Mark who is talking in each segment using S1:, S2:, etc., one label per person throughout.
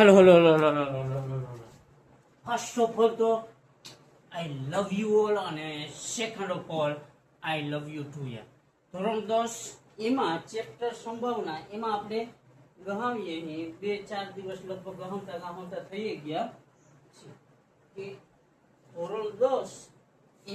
S1: Hello hello hello hello hello hello hello first of all तो I love you all અને second of all I love you too યા ધોરણ 10 એમાં chapter સંભાવના એમાં આપણે ગહાવીએ હી 2-4 દિવસ લગભગ ગહાવતા થઈ ગયા કે ધોરણ 10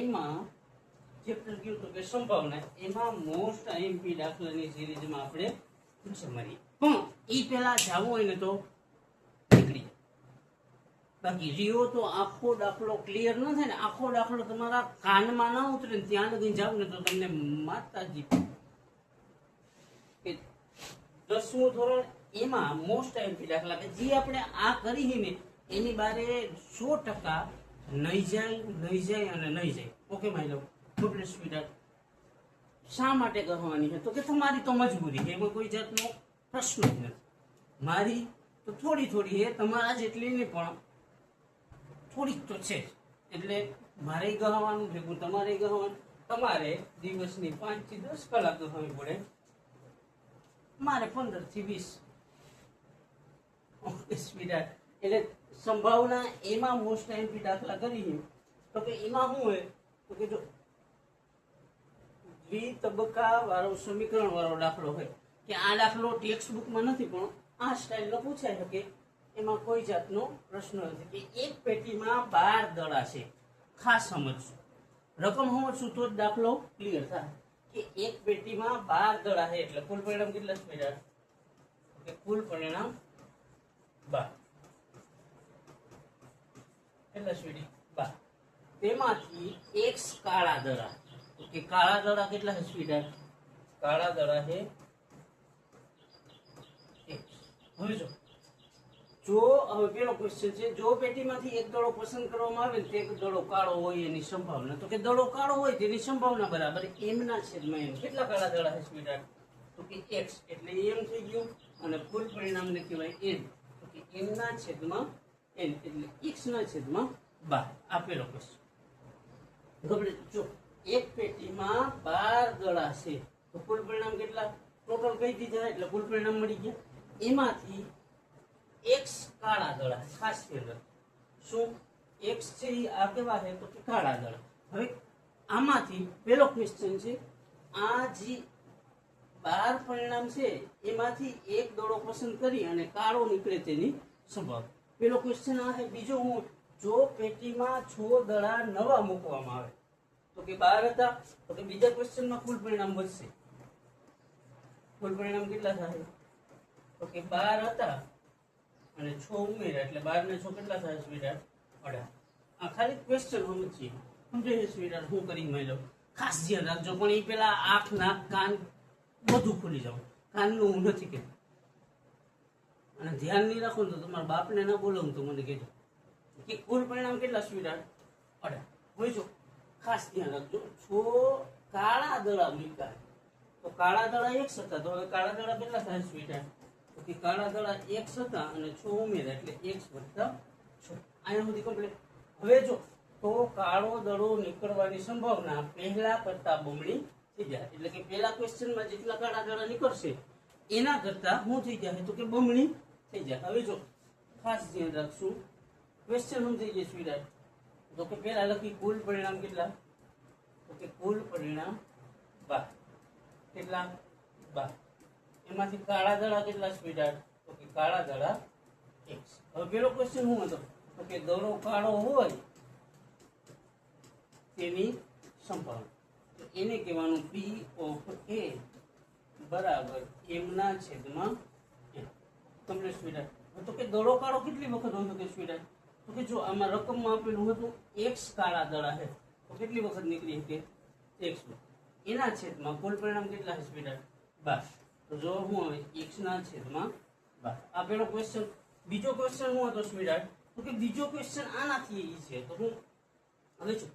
S1: એમાં ચેપ્ટર કયું તો કે સંભાવના એમાં મોસ્ટ આઈએમપી દાખલાની સિરીઝમાં આપણે પૂછે મારી પણ એ પહેલા જાવું હોય ને તો નીકળી બાકી રીઓ તો આખો દાખલો ક્લિયર ન થાય ને આખો દાખલો તમારા કાનમાં ના ઉતરે ને ત્યાં લગી જાવ ને તો તમને માતાજી 10મું ધોરણ એમાં મોસ્ટ આઈએમપી દાખલા કે જે આપણે આ કરી ને એની બારે 100% નહીં જાય અને નહીં જાય okay my love good sweet શા માટે કરવાની છે તો કે તમારી તો મજબૂરી છે એમાં કોઈ જાતનો પ્રશ્ન જ નથી મારી તો થોડી થોડી છે તમારા જેટલી નહીં પણ થોડીક તો છે એટલે મારે ગહવાનું ભેગું તમારે ગહવાનું તમારે દિવસની 5 થી 10 કલાક ગહવી પડે મારે 15 થી 20 સ્પીડ એટલે સંભાવના એમાં મોસ્ટ આઈએમપી દાખલા કરી તો કે એમાં શું હોય તો કે જો દ્વિતબક્કા વાળો સમીકરણ વાળો દાખલો હોય કે આ દાખલો ટેક્સ્ટ બુકમાં નથી પણ આ સ્ટાઇલનો પૂછાય શકે એમાં કોઈ જાતનો પ્રશ્ન નથી કે એક પેટીમાં 12 દડા છે ખાસ સમજશું રકમ સમજશું તો જ દાખલો ક્લિયર થાય કે એક પેટીમાં 12 દડા છે એટલે કુલ પરિણામ કેટલા છે બેટા કે કુલ પરિણામ 12 એટલા સ્વીડી 12 તેમાંથી x કાળા દડા કે કાળા દડા કેટલા છે સ્વીડર કાળા દડા છે હવે જો હવે પેલો ક્વેશ્ચન છે જો પેટીમાંથી એક દડો પસંદ કરવામાં આવે તો એક દડો કાળો હોય એની સંભાવના તો કે દડો કાળો હોય તેની સંભાવના બરાબર m ના છેદમાં n કેટલા કાળા દડા છે સ્વીડર તો કે x એટલે m થઈ ગયું અને કુલ પરિણામને કહેવાય n તો કે m ના છેદમાં n એટલે x ના છેદમાં 12 આપેલો ક્વેશ્ચન ગમે જો એક પેટીમાં 12 દડા છે તો કુલ પરિણામ કેટલા ટોટલ કહી દીધા એટલે કુલ પરિણામ મળી ગયા એમાંથી x કાળા દડા ખાસ ધ્યાન શું x છે એ આ કેવા છે તો કે કાળા દડા હવે આમાંથી પહેલો ક્વેશ્ચન છે આ જે 12 પરિણામ છે એમાંથી એક દડો પસંદ કરી અને કાળો નીકળે તેની સંભાવના પહેલો ક્વેશ્ચન આ છે બીજો હું જો પેટીમાં 6 દડા નવા મૂકવામાં આવે તો કે 12 હતા તો કે બીજા ક્વેશ્ચનમાં કુલ પરિણામ વધશે કુલ પરિણામ કેટલા થાય તો કે 12 હતા અને 6 ઉમેર્યા એટલે 12 ને 6 કેટલા થાય સ્વીડર 18 આ ખાલી ક્વેશ્ચન સમજીએ સમજે સ્વીડર હું કરી મેલો ખાસ ધ્યાન રાખજો પણ એ પેલા આંખ નાક કાન બધું ખુલી જાવ કાનનું હું નથી કહેતો અને ધ્યાન નહીં રાખો તો તમારા બાપને ના બોલાવું તો મને કહેજો કે કુલ પરિણામ કેટલા સ્વીડર 18 હોય જો ખાસ ધ્યાન રાખજો 6 કાળા દડા મૂક્યા તો કાળા દડા x હતા તો હવે કાળા દડા કેટલા થાય સ્વીડર તો કે કાળા દડા x હતા અને 6 ઉમેર્યા એટલે x + 6 આયા સુધી કમ્પ્લીટ હવે જો તો કાળો દડો નીકળવાની સંભાવના પહેલા કરતા બમણી થઈ જાય એટલે કે પહેલા ક્વેશ્ચનમાં જેટલા કાળા દડા નીકળશે એના કરતા શું થઈ જાય તો કે બમણી થઈ જાય હવે જો ખાસ ધ્યાન રાખશું ક્વેશ્ચન સમજી જાય સ્વીડર તો કે પહેલા લખી કુલ પરિણામ કેટલા તો કે કુલ પરિણામ 12 કેટલા 12 એમાંથી કાળા દડા કેટલા સ્વીડર તો કે કાળા દડા x હવે પેલો ક્વેશ્ચન શું હતો તો કે દડો કાળો હોય તેની સંભાવના તો એને કહેવાનું p ઓફ a બરાબર m ના છેદમાં n તમને સ્વીડર તો કે દડો કાળો કેટલી વખત હોય તો કે સ્વીડર તો કે જો આમાં રકમમાં આપેલું હતું x કાળા દડા છે તો કેટલી વખત નીકળી શકે x એના છેદમાં કુલ પરિણામ કેટલા છે સ્વીડર 12 તો જો હું હવે x ના છેદમાં 12 આ પેલો ક્વેશ્ચન બીજો ક્વેશ્ચન શું હતો સ્વીડર તો કે બીજો ક્વેશ્ચન આનાથી ઈ છે તો હું હવે જો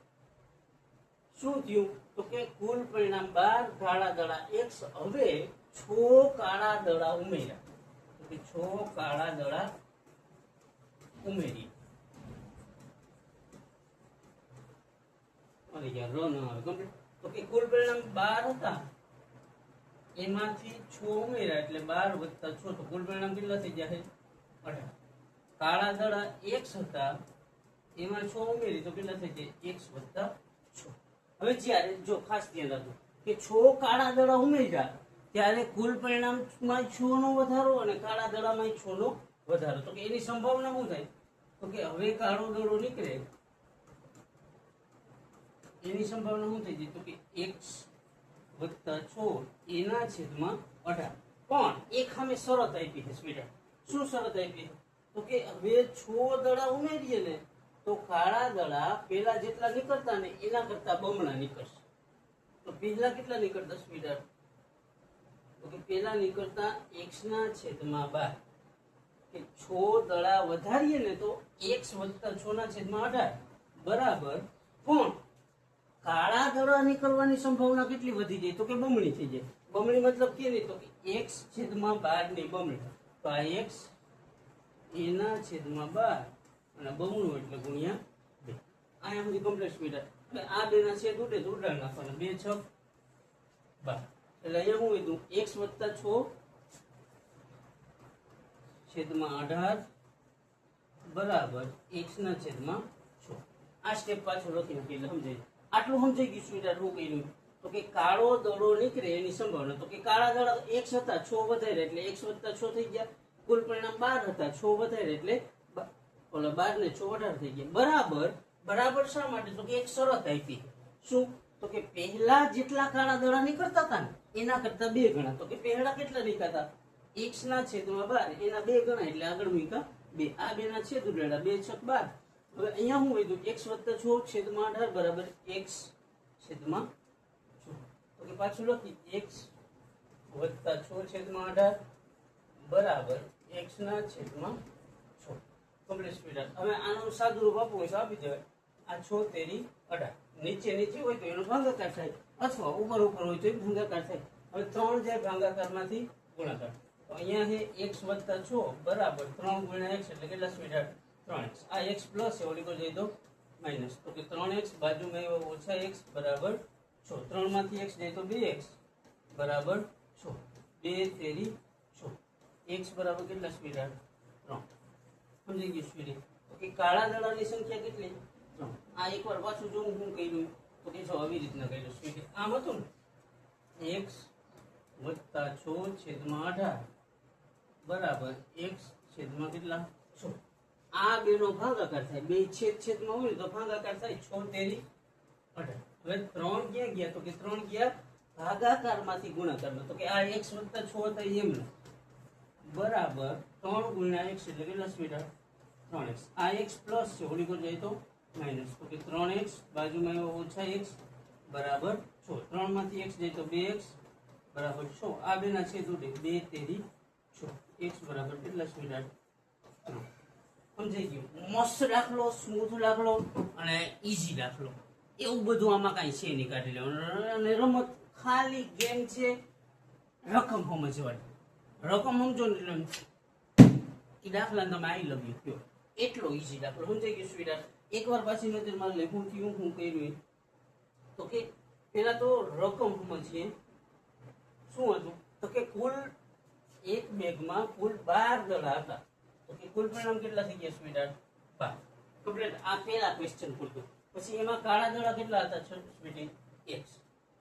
S1: શું થયું તો કે કુલ પરિણામ 12 કાળા દડા x હવે 6 કાળા દડા ઉમેર્યા તો કે 6 કાળા દડા ઉમેરી અરે યાર રન આવે કમ્પ્લીટ તો કે કુલ પરિણામ 12 હતા એમાંથી 6 ઉમેર્યા એટલે 12 + 6 તો કુલ પરિણામ કેટલા થઈ જાય 18 કાળા દડા x હતા એમાં 6 ઉમેરી તો કેટલા થઈ જાય x વત્તા 6. હવે જ્યારે જો ખાસ ધ્યાન રાખો કે 6 કાળા દડા ઉમેર્યા ત્યારે કુલ પરિણામમાં 6 નો વધારો અને કાળા દડામાં 6 નો વધારો, તો કે એની સંભાવના શું થાય તો કે હવે કાળો દડો નીકળે એની સંભાવના શું થઈ જાય તો કે x વત્તા 6 એના છેદમાં 18. પણ એક સામે શરત આપી છે સ્વીડા. શું શરત આપી તો કે હવે 6 દડા ઉમેરીએ ને તો કાળા દડા પેલા જેટલા નીકળતા ને એના કરતા બમણા નીકળશે. તો પેલા કેટલા નીકળતા સ્વીડા તો કે પેલા નીકળતા x ના છેદમાં 12 કે 6 દડા વધારીએ ને તો x વત્તા 6 ના છેદમાં 18 બરાબર. પણ કાળા દડા નીકળવાની સંભાવના કેટલી વધી જાય તો કે બમણી થઈ જાય. બમણી મતલબ કેવી તો કે x છેદમાં 12 ની બમણી. તો આ x એના છેદમાં 12 અને બમણું એટલે ગુણ્યા 2. અહીંયા સુધી કમ્પ્લીટ સ્પીડ. એટલે આ બે ના છેદ ઉડે તો ઉડાડ નાખવાના 2 6 12. એટલે અહીંયા હું કીધું x વત્તા 6 છેદમાં 18 બરાબર x ના છેદમાં 6. આ સ્ટેપ પાછો લખી નાખી એટલે સમજાય. આટલું સમજાઈ ગયું સ્વીટર. હું કર્યું તો કે કાળો દડો નીકળે એની સંભાવના. તો કે કાળા દડા x હતા 6 વધારે એટલે x વત્તા 6 થઈ ગયા. કુલ પરિણામ 12 હતા 6 વધારે એટલે ઓલા 12 ને 6 18 થઈ ગયા બરાબર. બરાબર શા માટે તો કે એક શરત આપી. શું તો કે પહેલા જેટલા કાળા દડા નીકળતા હતા ને એના કરતા 2 ગણા. તો કે પહેલા કેટલા નીકળતા x ના છેદમાં 12 એના 2 ગણા એટલે આગળ મૂક્યા 2. આ બે ના છેદ ઉડાડ્યા 2 6 12. હવે અહીંયા હું કીધું x વત્તા 6 છેદમાં 18 બરાબર x છેદમાં 6. તો કે પાછું લખી x વત્તા 6 છેદમાં 18 બરાબર x ના છેદમાં 6. Complete speed. હવે આનું સાદું રૂપ આપવું હોય તો આપી દેવાય. આ 6 તેરી 18 નીચે નીચે હોય તો એનો ભાગાકાર થાય અથવા ઉપર ઉપર હોય તો ભાગાકાર થાય. હવે 3 જાય ભાગાકારમાંથી ગુણાકાર. તો અહીંયા છે x વત્તા 6 બરાબર 3 ગુણ્યા x એટલે કેટલા સ્પીડ 3x. આ x પ્લસ છે ઓલી પર જઈ તો માઇનસ. તો કે 3x બાજુમાં આવ્યો ઓછા x બરાબર 6. 3 માંથી x જાય તો 2x બરાબર 6. 2 તેરી 6. x બરાબર કેટલા સ્પીડ 3. સમજી ગયું સ્પીડ. તો કે કાળા દડાની સંખ્યા કેટલી 3. આ એકવાર પાછું જો હું કર્યું તો કે જો આવી રીતના કર્યું સ્પીડ. આમ હતું ને x વત્તા 6 છેદમાં 18 બરાબર x છેદમાં કેટલા 6. આ બેનો ભાગાકાર થાય. બે છેદ છેદમાં હોય તો ભાગાકાર થાય 6 તેરી 18. હવે 3 ક્યાં ગયા તો કે 3 ગયા ભાગાકારમાંથી ગુણાકારમાં. તો કે આ x વત્તા 6 હતા એમને બરાબર 3 ગુણ્યા x એટલે કેટલા સ્પીડ 3x. આ x પ્લસ છે ઓલી પર જાય તો માઇનસ. તો કે 3x બાજુમાં આવ્યો ઓછા x બરાબર 6. 3 માંથી x જાય તો 2x બરાબર 6. આ બેના છેદ ઉડે 2 તેરી 6. x બરાબર કેટલા સ્પીડ 3. સમજાઈ ગયું. મસ્ત દાખલો, સ્મૂથ દાખલો અને ઈઝી દાખલો. એવું બધું આમાં કાંઈ છે નહીં, કાઢી લેવાનું. અને રમત ખાલી ગેમ છે રકમ સમજવાની. રકમ સમજો ને એટલે એ દાખલા તમે આઈ લવ યુ કયો એટલો ઈઝી દાખલો. સમજાઈ ગયું સ્વીટ. એકવાર પાછી નજર મારી લે હું થયું હું કર્યું તો કે પેલા તો રકમ સમજીએ. શું હતું તો કે કુલ એક બેગમાં કુલ 12 દડા હતા. તો કે કુલ પરિણામ કેટલા થઈ ગયા સ્વીટ 12. કમ્પ્લીટ. આ પહેલા ક્વેશ્ચન પૂરતું. પછી એમાં કાળા દડા કેટલા હતા સ્વીટી x.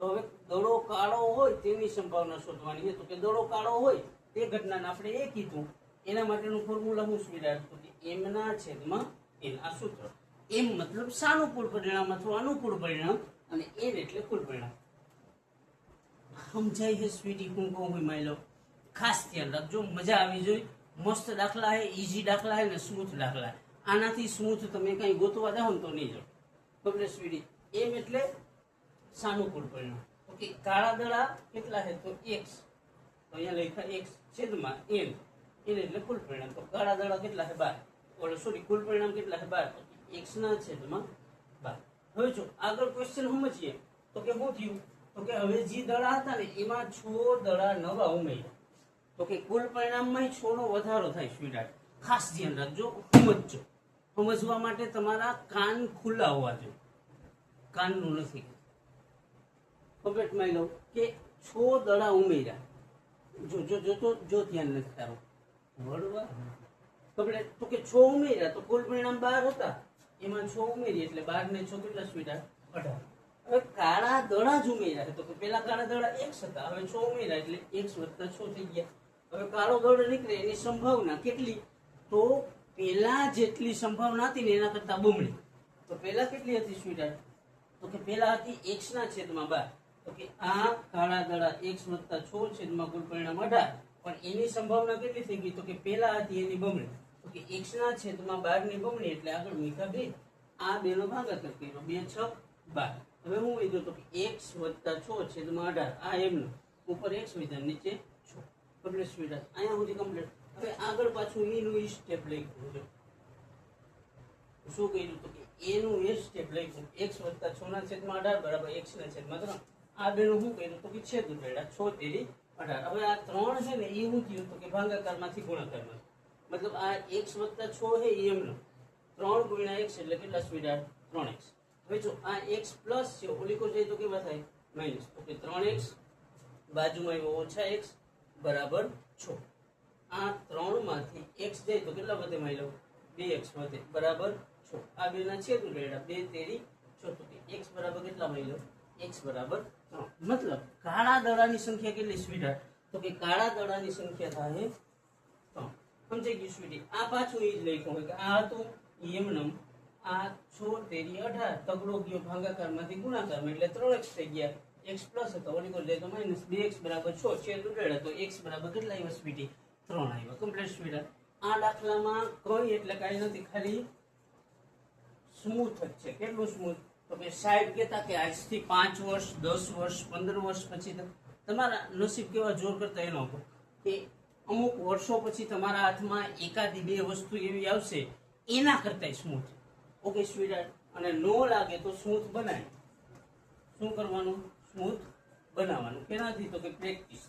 S1: તો હવે દડો કાળો હોય તેની સંભાવના શોધવાની છે. તો કે દડો કાળો હોય તે ઘટનાને આપણે એ કીધું. એના માટેનું ફોર્મ્યુલા શું સ્વીટ તો કે m ના છેદમાં n. આ સૂત્ર. m મતલબ સાનુકૂળ પરિણામ અથવા અનુકૂળ પરિણામ અને n એટલે કુલ પરિણામ. સમજાય છે સ્વીટી? હું કહું હોય માયલો ખાસ ધ્યાન રાખજો. મજા આવી જોઈએ. મસ્ત દાખલા હે, ઈઝી દાખલા હે ને સ્મૂથ દાખલા. આનાથી સ્મૂથ તમે કઈ ગોતવા જાઓ ને તો નહીં જાઓ. બબલે સ્વીટી એમ એટલે સાનુકૂળ પરિણામ. ઓકે. કાળા દડા કેટલા છે તો x. તો અહીંયા લખ્યા x છેદમાં n. n એટલે કુલ પરિણામ. તો કાળા દડા કેટલા છે 12. ઓલે સોરી કુલ પરિણામ કેટલા છે 12. x ના છેદમાં 12. હવે જો આગળ ક્વેશ્ચન સમજીએ તો કે શું થયું તો કે હવે જે દડા હતા ને એમાં 6 દડા નવા ઉમેર્યા. તો કે કુલ પરિણામમાં 6 નો વધારો થાય સ્વીટ. ખાસ ધ્યાન રાખજો, સમજજો. સમજવા માટે તમારા કાન ખુલ્લા હોવા જોઈએ. કાનનું નથી. કમ્પ્લીટ માં લો કે 6 દડા ઉમેર્યા. જો જો જો તો જો ધ્યાન નથી તારો વળવા કમ્પ્લીટ. તો કે 6 ઉમેર્યા તો કુલ પરિણામ 12 હતા, એમાં 6 ઉમેરી એટલે 12 ને 6 કેટલા સ્વીટા? 18. હવે કાળા દડા જ ઉમેર્યા તો કે પેલા કાળા દડા x હતા, હવે 6 ઉમેર્યા એટલે x + 6 થઈ ગયા. હવે કાળો દડો નીકળે એની સંભાવના કેટલી? તો પેલા જેટલી સંભાવના હતી ને એના કરતા બમણી. તો પેલા કેટલી હતી સ્વીટા? તો કે પેલા હતી x ના છેદમાં 12. તો કે આ કાળા દડા x + 6 છેદમાં કુલ પરિણામ 18, પણ એની સંભાવના કેટલી થઈ ગઈ? તો કે પેલા હતી એની બમણી. તો કે x ના છેદમાં 12 ની બમણી એટલે આગળ મૂક્યા 2. આ 2 નો ભાગાકાર કર્યો, 2 6 12. હવે હું કીધું તો કે x + 6 છેદમાં 18, આ એમનું ઉપર x વિધાન નીચે 6. કમ્પ્લીટ સ્વીટા અહીંયા સુધી કમ્પ્લીટ. હવે આગળ પાછું એનું ઈ સ્ટેપ લખ્યું છે. શું કર્યું? તો કે એનું એ સ્ટેપ લખ્યું, x + 6 ના છેદમાં 18 બરાબર x ના છેદમાં 3. આ બેનું શું કર્યું? તો કે છેદ ઉડાડ્યા, 6 તેરી 18. હવે આ 3 છે ને એ શું થયું? તો કે ભાગાકારમાંથી ગુણાકારમાં, મતલબ આ x + 6 છે એ એમનો 3 × x એટલે કેટલા સ્વીટા? 3x. હવે જો આ x પ્લસ છે, ઓલીકો જાય તો કેવા થાય? માઇનસ. તો કે 3x બાજુમાં આવ્યો -x બરાબર 6. આ 3 માંથી x જાય તો કેટલા વધે? માની લો 2x વધે બરાબર 6. આ બેના છેદ ઉડાડ્યા, 2 તેરી 6. તો કે x બરાબર કેટલા? માની લો x બરાબર 3. મતલબ કાળા દડાની સંખ્યા કેટલી સ્વીટા? તો કે કાળા દડાની સંખ્યા થાય 3. સમજાઈ ગયું સ્વીટી? આ પાછું એ જ લખ્યું હોય કે આ હતું એમનમ, આ 6 તેરી 18 તગડો ગયો ભાગાકારમાંથી ગુણાકારમાં એટલે 3x થઈ ગયા. x પ્લસ હતો, ઓલીકો જાય તો માઇનસ. 2x બરાબર 6 છેદ ઉડાડ્યા તો x બરાબર કેટલા આવ્યા સ્વીટી? 3 આવ્યા. કમ્પ્લીટ સ્વીટા. આ દાખલામાં કઈ એટલે કાંઈ નથી, ખાલી સ્મૂથ જ છે. કેટલું સ્મૂથ? તો કે સાહેબ કહેતા કે આજથી 5 વર્ષ 10 વર્ષ 15 વર્ષ પછી તમારા નસીબ કેવા જોર કરતા એનો કે અમુક વર્ષો પછી તમારા હાથમાં એકાદી 2 વસ્તુ એવી આવશે એના કરતા સ્મૂથ. Okay sweet. અને નો લાગે તો સ્મૂથ બનાય. શું કરવાનું? સ્મૂથ બનાવવાનું. કેનાથી? તો કે પ્રેક્ટિસ.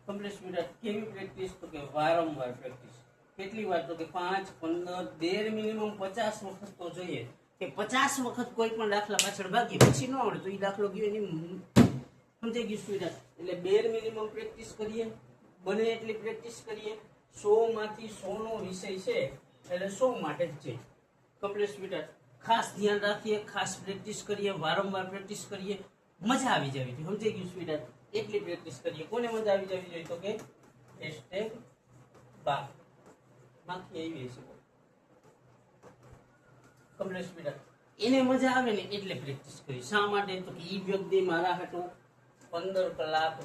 S1: Complete sweet. કેવી પ્રેક્ટિસ? તો કે વારંવાર પ્રેક્ટિસ. કેટલી વાર? તો કે 5 15 ડેર મિનિમમ 50 વખત તો જોઈએ કે 50 વખત કોઈ પણ દાખલા પાછળ ભાગીએ પછી ન આવડે તો એ દાખલો ગયો એની. સમજાઈ ગયું સ્વીટ? એટલે બેર મિનિમમ પ્રેક્ટિસ કરીએ, બને એટલી પ્રેક્ટિસ કરીએ. 100 માંથી 100 નો વિષય છે એટલે 100 માટે જ છે. Complete sweet. ખાસ ધ્યાન રાખીએ, ખાસ પ્રેક્ટિસ કરીએ, વારંવાર પ્રેક્ટિસ કરીએ, મજા આવી જવી જોઈએ. સમજાઈ ગયું સ્વીટ? એટલી પ્રેક્ટિસ કરીએ. કોને મજા આવી જવી જોઈએ? તો કે #બા માખી આવી છે. Complete sweet. એને મજા આવે ને એટલે પ્રેક્ટિસ કરી. શા માટે? તો કે ઈ વ્યક્તિ મારા હાટુ 15 કલાક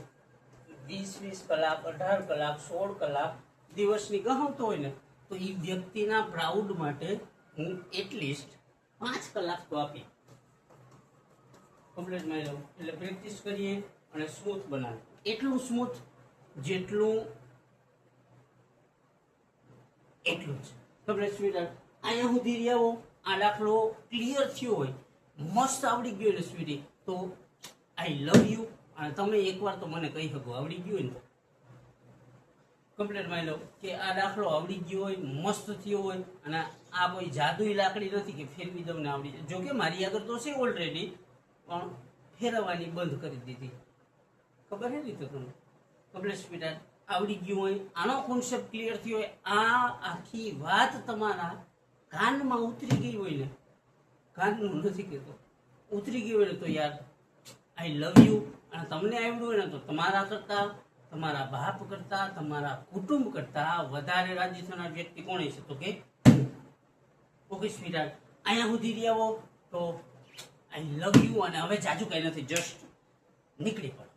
S1: 20 કલાક 18 કલાક 16 કલાક દિવસની ગહાવતો હોય ને તો ઈ વ્યક્તિના પ્રાઉડ માટે હું એટલીસ્ટ 5 કલાક તો આપી. કમ્પ્લીટ મારી લઉં. એટલે પ્રેક્ટિસ કરીએ અને સ્મૂથ બનાવીએ. એટલું સ્મૂથ જેટલું એટલું જ. Complete sweet. અહીંયા સુધી રહ્યા આ દાખલો ક્લિયર થયો હોય, મસ્ત આવડી ગયો ને સ્વીટી, તો આઈ લવ યુ. અને તમે એકવાર તો મને કહી શકો આવડી ગયું હોય ને તો. કમ્પ્લીટ માની લો કે આ દાખલો આવડી ગયો હોય, મસ્ત થયો હોય, અને આ કોઈ જાદુઈ લાકડી નથી કે ફેરવી દઉં ને આવડી જાય. જોકે મારી આગળ તો છે ઓલરેડી, પણ ફેરવવાની બંધ કરી દીધી. ખબર છે ને તો તમને? Complete sweet. આવડી ગયું હોય, આનો કોન્સેપ્ટ ક્લિયર થયો હોય, આ આખી વાત તમારા કાનમાં ઉતરી ગઈ હોય ને, કાનનું નથી કહેતો, ઉતરી ગઈ હોય ને તો યાર આઈ લવ યુ. અને તમને આવડ્યું હોય ને તો તમારા કરતા, તમારા બાપ કરતા, તમારા કુટુંબ કરતા વધારે રાજી થનાર વ્યક્તિ કોણ છે? તો કે ઓકે સ્વીટ. અહીંયા સુધી રહ્યા હો તો આઈ લવ યુ. અને હવે જાજુ કઈ નથી, જસ્ટ નીકળી પડો.